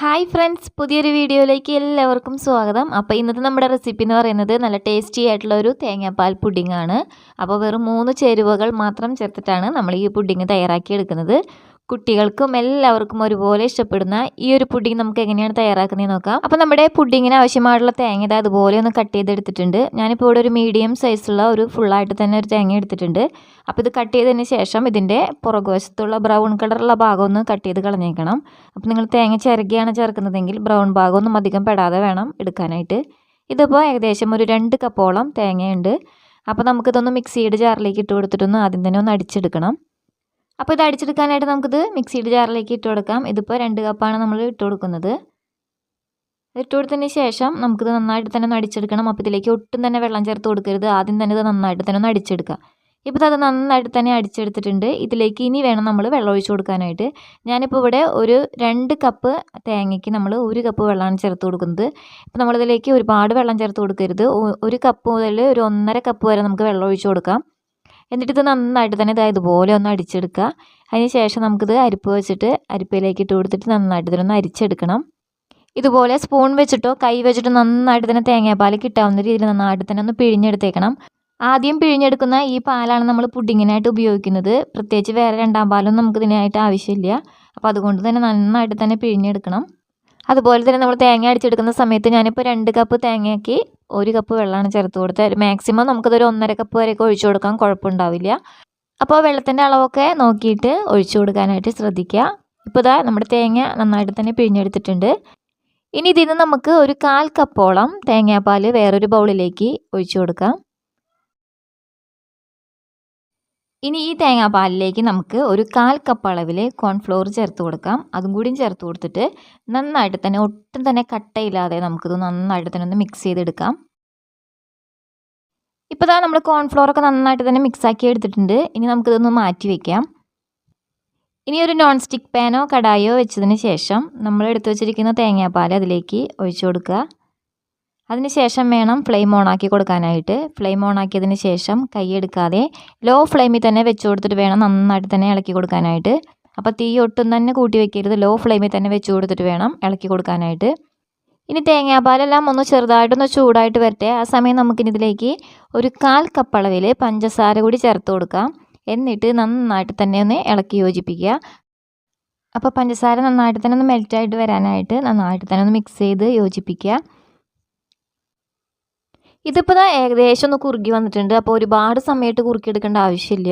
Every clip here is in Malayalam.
ഹായ് ഫ്രണ്ട്സ്, പുതിയൊരു വീഡിയോയിലേക്ക് എല്ലാവർക്കും സ്വാഗതം. അപ്പോൾ ഇന്നത്തെ നമ്മുടെ റെസിപ്പി എന്ന് പറയുന്നത് നല്ല ടേസ്റ്റി ആയിട്ടുള്ള ഒരു തേങ്ങാപ്പാൽ പുഡിംഗ് ആണ്. അപ്പോൾ വെറും 3 ചേരുവകൾ മാത്രം ചേർത്തിട്ടാണ് നമ്മൾ ഈ പുഡിംഗ് തയ്യാറാക്കി എടുക്കുന്നത്. കുട്ടികൾക്കും എല്ലാവർക്കും ഒരുപോലെ ഇഷ്ടപ്പെടുന്ന ഈ ഒരു പുഡിംഗ് നമുക്ക് എങ്ങനെയാണ് തയ്യാറാക്കുന്നത് നോക്കാം. അപ്പോൾ നമ്മുടെ പുഡിങ്ങിന് ആവശ്യമായിട്ടുള്ള തേങ്ങ ഇത് അതുപോലെ ഒന്ന് കട്ട് ചെയ്തെടുത്തിട്ടുണ്ട്. ഞാനിപ്പോൾ ഇവിടെ ഒരു മീഡിയം സൈസുള്ള ഒരു ഫുള്ളായിട്ട് തന്നെ ഒരു തേങ്ങ എടുത്തിട്ടുണ്ട്. അപ്പോൾ ഇത് കട്ട് ചെയ്തതിന് ശേഷം ഇതിൻ്റെ പുറകുവശത്തുള്ള ബ്രൗൺ കളറുള്ള ഭാഗം ഒന്ന് കട്ട് ചെയ്ത് കളഞ്ഞേക്കണം. അപ്പോൾ നിങ്ങൾ തേങ്ങ ചിരകിയാണ് ചേർക്കുന്നതെങ്കിൽ ബ്രൗൺ ഭാഗമൊന്നും അധികം പെടാതെ വേണം എടുക്കാനായിട്ട്. ഇതിപ്പോൾ ഏകദേശം ഒരു 2 കപ്പോളം തേങ്ങയുണ്ട്. അപ്പോൾ നമുക്കിതൊന്ന് മിക്സിയുടെ ജാറിലേക്ക് ഇട്ട് കൊടുത്തിട്ടൊന്ന് ആദ്യം തന്നെ ഒന്ന് അടിച്ചെടുക്കണം. അപ്പോൾ ഇത് അടിച്ചെടുക്കാനായിട്ട് നമുക്കിത് മിക്സിയുടെ ജാറിലേക്ക് ഇട്ട് കൊടുക്കാം. ഇതിപ്പോൾ 2 കപ്പാണ് നമ്മൾ ഇട്ട് കൊടുക്കുന്നത്. ഇട്ട് കൊടുത്തതിന് ശേഷം നമുക്കിത് നന്നായിട്ട് തന്നെ ഒന്ന് അടിച്ചെടുക്കണം. അപ്പോൾ ഇതിലേക്ക് ഒട്ടും തന്നെ വെള്ളം ചേർത്ത് കൊടുക്കരുത്. ആദ്യം തന്നെ ഇത് നന്നായിട്ട് തന്നെ ഒന്ന് അടിച്ചെടുക്കാം. ഇപ്പോൾ അത് നന്നായിട്ട് തന്നെ അടിച്ചെടുത്തിട്ടുണ്ട്. ഇതിലേക്ക് ഇനി വേണം നമ്മൾ വെള്ളം ഒഴിച്ച് കൊടുക്കാനായിട്ട്. ഞാനിപ്പോൾ ഇവിടെ ഒരു 2 കപ്പ് തേങ്ങയ്ക്ക് നമ്മൾ 1 കപ്പ് വെള്ളമാണ് ചേർത്ത് കൊടുക്കുന്നത്. ഇപ്പോൾ നമ്മളിതിലേക്ക് ഒരുപാട് വെള്ളം ചേർത്ത് കൊടുക്കരുത്. 1 കപ്പ് മുതൽ ഒരു 1.5 കപ്പ് വരെ നമുക്ക് വെള്ളം ഒഴിച്ച് കൊടുക്കാം. എന്നിട്ട് ഇത് നന്നായിട്ട് തന്നെ ഇതുപോലെ ഒന്ന് അടിച്ചെടുക്കുക. അതിന് ശേഷം നമുക്കിത് അരിപ്പ് വെച്ചിട്ട് അരിപ്പയിലേക്ക് ഇട്ട് കൊടുത്തിട്ട് നന്നായിട്ട് ഇതിനൊന്ന് അരിച്ചെടുക്കണം. ഇതുപോലെ സ്പൂൺ വെച്ചിട്ടോ കൈ വെച്ചിട്ടോ നന്നായിട്ട് തന്നെ തേങ്ങാപ്പാൽ കിട്ടാവുന്ന രീതിയിൽ നന്നായിട്ട് തന്നെ ഒന്ന് പിഴിഞ്ഞെടുത്തേക്കണം. ആദ്യം പിഴിഞ്ഞെടുക്കുന്ന ഈ പാലാണ് നമ്മൾ പുഡിങ്ങിനായിട്ട് ഉപയോഗിക്കുന്നത്. പ്രത്യേകിച്ച് വേറെ 2ാം പാലൊന്നും നമുക്ക് ഇതിനായിട്ട് ആവശ്യമില്ല. അപ്പോൾ അതുകൊണ്ട് തന്നെ നന്നായിട്ട് തന്നെ പിഴിഞ്ഞെടുക്കണം. അതുപോലെ തന്നെ നമ്മൾ തേങ്ങ അടിച്ചെടുക്കുന്ന സമയത്ത് ഞാനിപ്പോൾ 2 കപ്പ് തേങ്ങയ്ക്ക് 1 കപ്പ് വെള്ളമാണ് ചേർത്ത് കൊടുത്തത്. മാക്സിമം നമുക്കതൊരു 1.5 കപ്പ് വരെയൊക്കെ ഒഴിച്ചു കൊടുക്കാം, കുഴപ്പമുണ്ടാവില്ല. അപ്പോൾ വെള്ളത്തിൻ്റെ അളവൊക്കെ നോക്കിയിട്ട് ഒഴിച്ചു കൊടുക്കാനായിട്ട് ശ്രദ്ധിക്കുക. ഇപ്പോൾ ഇതാ നമ്മുടെ തേങ്ങ നന്നായിട്ട് തന്നെ പിഴിഞ്ഞെടുത്തിട്ടുണ്ട്. ഇനി ഇതിൽ നിന്ന് നമുക്ക് ഒരു 1/4 കപ്പോളം തേങ്ങാപ്പാൽ വേറൊരു ബൗളിലേക്ക് ഒഴിച്ചു കൊടുക്കാം. ഇനി ഈ തേങ്ങാപ്പാലിലേക്ക് നമുക്ക് ഒരു 1/4 കപ്പ് അളവിൽ കോൺഫ്ലോർ ചേർത്ത് കൊടുക്കാം. അതും കൂടിയും ചേർത്ത് കൊടുത്തിട്ട് നന്നായിട്ട് തന്നെ ഒട്ടും തന്നെ കട്ടയില്ലാതെ നമുക്കിത് നന്നായിട്ട് തന്നെ ഒന്ന് മിക്സ് ചെയ്തെടുക്കാം. ഇപ്പോൾ ഇതാ നമ്മൾ കോൺഫ്ലോറൊക്കെ നന്നായിട്ട് തന്നെ മിക്സാക്കി എടുത്തിട്ടുണ്ട്. ഇനി നമുക്കിതൊന്ന് മാറ്റി വയ്ക്കാം. ഇനി ഒരു നോൺ സ്റ്റിക്ക് പാനോ കടായോ വെച്ചതിന് ശേഷം നമ്മൾ എടുത്തു വെച്ചിരിക്കുന്ന തേങ്ങാപ്പാൽ അതിലേക്ക് ഒഴിച്ചു കൊടുക്കുക. അതിനുശേഷം വേണം ഫ്ലെയിം ഓണാക്കി കൊടുക്കാനായിട്ട്. ഫ്ലെയിം ഓണാക്കിയതിന് ശേഷം കൈയെടുക്കാതെ ലോ ഫ്ലെയിമിൽ തന്നെ വെച്ച് കൊടുത്തിട്ട് വേണം നന്നായിട്ട് തന്നെ ഇളക്കി കൊടുക്കാനായിട്ട്. അപ്പോൾ തീ ഒട്ടും തന്നെ കൂട്ടി വെക്കരുത്, ലോ ഫ്ലെയിമിൽ തന്നെ വെച്ച് കൊടുത്തിട്ട് വേണം ഇളക്കി കൊടുക്കാനായിട്ട്. ഇനി തേങ്ങാപ്പാലെല്ലാം ഒന്ന് ചെറുതായിട്ടൊന്ന് ചൂടായിട്ട് വരട്ടെ. ആ സമയം നമുക്കിനി ഇതിലേക്ക് ഒരു 1/4 കപ്പ് അളവിൽ പഞ്ചസാര കൂടി ചേർത്ത് കൊടുക്കാം. എന്നിട്ട് നന്നായിട്ട് തന്നെ ഒന്ന് ഇളക്കി യോജിപ്പിക്കുക. അപ്പോൾ പഞ്ചസാര നന്നായിട്ട് തന്നെ ഒന്ന് മെൽറ്റായിട്ട് വരാനായിട്ട് നന്നായിട്ട് തന്നെ ഒന്ന് മിക്സ് ചെയ്ത് യോജിപ്പിക്കുക. ഇതിപ്പോൾ ഏകദേശം ഒന്ന് കുറുകി വന്നിട്ടുണ്ട്. അപ്പോൾ ഒരുപാട് സമയത്ത് കുറുക്കിയെടുക്കേണ്ട ആവശ്യമില്ല.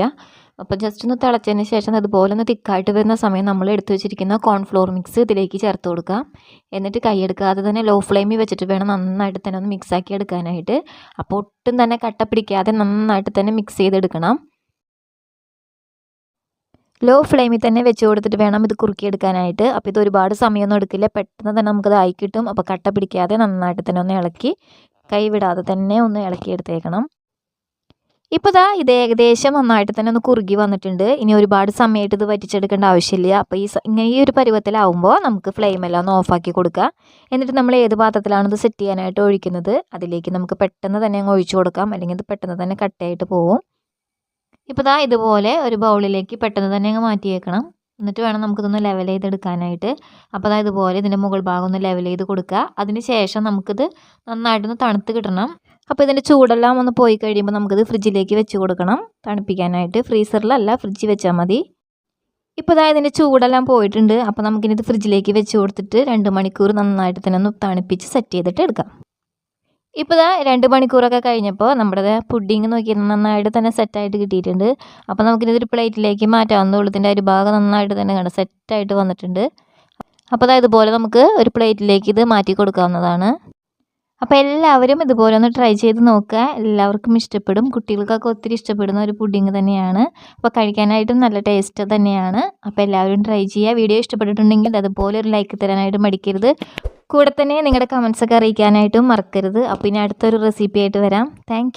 അപ്പോൾ ജസ്റ്റ് ഒന്ന് തിളച്ചതിന് ശേഷം അതുപോലെ ഒന്ന് തിക്കായിട്ട് വരുന്ന സമയം നമ്മൾ എടുത്തു വെച്ചിരിക്കുന്ന കോൺഫ്ലോർ മിക്സ് ഇതിലേക്ക് ചേർത്ത് കൊടുക്കാം. എന്നിട്ട് കൈയെടുക്കാതെ തന്നെ ലോ ഫ്ലെയിമിൽ വെച്ചിട്ട് വേണം നന്നായിട്ട് തന്നെ ഒന്ന് മിക്സാക്കി എടുക്കാനായിട്ട്. അപ്പോൾ ഒട്ടും തന്നെ കട്ട പിടിക്കാതെ നന്നായിട്ട് തന്നെ മിക്സ് ചെയ്തെടുക്കണം. ലോ ഫ്ലെയിമിൽ തന്നെ വെച്ച് കൊടുത്തിട്ട് വേണം ഇത് കുറുക്കിയെടുക്കാനായിട്ട്. അപ്പോൾ ഇത് ഒരുപാട് സമയമൊന്നും എടുക്കില്ല, പെട്ടെന്ന് തന്നെ നമുക്കത് ആയി കിട്ടും. അപ്പോൾ കട്ട പിടിക്കാതെ നന്നായിട്ട് തന്നെ ഒന്ന് ഇളക്കി കൈവിടാതെ തന്നെ ഒന്ന് ഇളക്കിയെടുത്തേക്കണം. ഇപ്പോൾ ഇത് ഏകദേശം നന്നായിട്ട് തന്നെ ഒന്ന് കുറുകി വന്നിട്ടുണ്ട്. ഇനി ഒരുപാട് സമയമായിട്ട് ഇത് വറ്റിച്ചെടുക്കേണ്ട ആവശ്യമില്ല. അപ്പോൾ ഈ ഒരു പരുവത്തിലാവുമ്പോൾ നമുക്ക് ഫ്ലെയിമെല്ലാം ഒന്ന് ഓഫാക്കി കൊടുക്കുക. എന്നിട്ട് നമ്മൾ ഏത് പാത്രത്തിലാണ് ഇത് സെറ്റ് ചെയ്യാനായിട്ട് ഒഴിക്കുന്നത് അതിലേക്ക് നമുക്ക് പെട്ടെന്ന് തന്നെ അങ്ങ് ഒഴിച്ചു കൊടുക്കാം, അല്ലെങ്കിൽ ഇത് പെട്ടെന്ന് തന്നെ കട്ടയായിട്ട് പോവും. ഇപ്പോൾ ഇതുപോലെ ഒരു ബൗളിലേക്ക് പെട്ടെന്ന് തന്നെ അങ്ങ് മാറ്റി വെക്കണം. എന്നിട്ട് വേണം നമുക്കിതൊന്ന് ലെവൽ ചെയ്തെടുക്കാനായിട്ട്. അപ്പോൾ ഇതുപോലെ ഇതിൻ്റെ മുകൾ ഭാഗം ഒന്ന് ലെവൽ ചെയ്ത് കൊടുക്കുക. അതിന് ശേഷം നമുക്കിത് നന്നായിട്ടൊന്ന് തണുത്ത് കിട്ടണം. അപ്പോൾ ഇതിൻ്റെ ചൂടെല്ലാം ഒന്ന് പോയി കഴിയുമ്പോൾ നമുക്കിത് ഫ്രിഡ്ജിലേക്ക് വെച്ച് കൊടുക്കണം തണുപ്പിക്കാനായിട്ട്. ഫ്രീസറിലല്ല, ഫ്രിഡ്ജിൽ വെച്ചാൽ മതി. ഇപ്പോൾ ഇതിൻ്റെ ചൂടെല്ലാം പോയിട്ടുണ്ട്. അപ്പോൾ നമുക്കിനി ഇത് ഫ്രിഡ്ജിലേക്ക് വെച്ച് കൊടുത്തിട്ട് 2 മണിക്കൂർ നന്നായിട്ട് തന്നെ ഒന്ന് തണുപ്പിച്ച് സെറ്റ് ചെയ്തിട്ട് എടുക്കാം. ഇപ്പോൾ 2 മണിക്കൂറൊക്കെ കഴിഞ്ഞപ്പോൾ നമ്മുടെ പുഡിങ് നോക്കിയാൽ നന്നായിട്ട് തന്നെ സെറ്റായിട്ട് കിട്ടിയിട്ടുണ്ട്. അപ്പോൾ നമുക്കിതൊരു പ്ലേറ്റിലേക്ക് മാറ്റാവുന്നതുള്ളൂ. ഇതിൻ്റെ ഒരു ഭാഗം നന്നായിട്ട് തന്നെ സെറ്റായിട്ട് വന്നിട്ടുണ്ട്. അപ്പോൾ ഇതുപോലെ നമുക്ക് ഒരു പ്ലേറ്റിലേക്ക് ഇത് മാറ്റി കൊടുക്കാവുന്നതാണ്. അപ്പോൾ എല്ലാവരും ഇതുപോലെ ഒന്ന് ട്രൈ ചെയ്ത് നോക്കുക. എല്ലാവർക്കും ഇഷ്ടപ്പെടും. കുട്ടികൾക്കൊക്കെ ഒത്തിരി ഇഷ്ടപ്പെടുന്ന ഒരു പുഡിങ് തന്നെയാണ്. അപ്പോൾ കഴിക്കാനായിട്ടും നല്ല ടേസ്റ്റ് തന്നെയാണ്. അപ്പോൾ എല്ലാവരും ട്രൈ ചെയ്യുക. വീഡിയോ ഇഷ്ടപ്പെട്ടിട്ടുണ്ടെങ്കിൽ അതുപോലെ ഒരു ലൈക്ക് തരാനായിട്ട് മടിക്കരുത്. കൂടെ തന്നെ നിങ്ങളുടെ കമൻസൊക്കെ അറിയിക്കാനായിട്ടും മറക്കരുത്. അപ്പോൾ ഇനി അടുത്തൊരു റെസിപ്പി ആയിട്ട് വരാം. താങ്ക്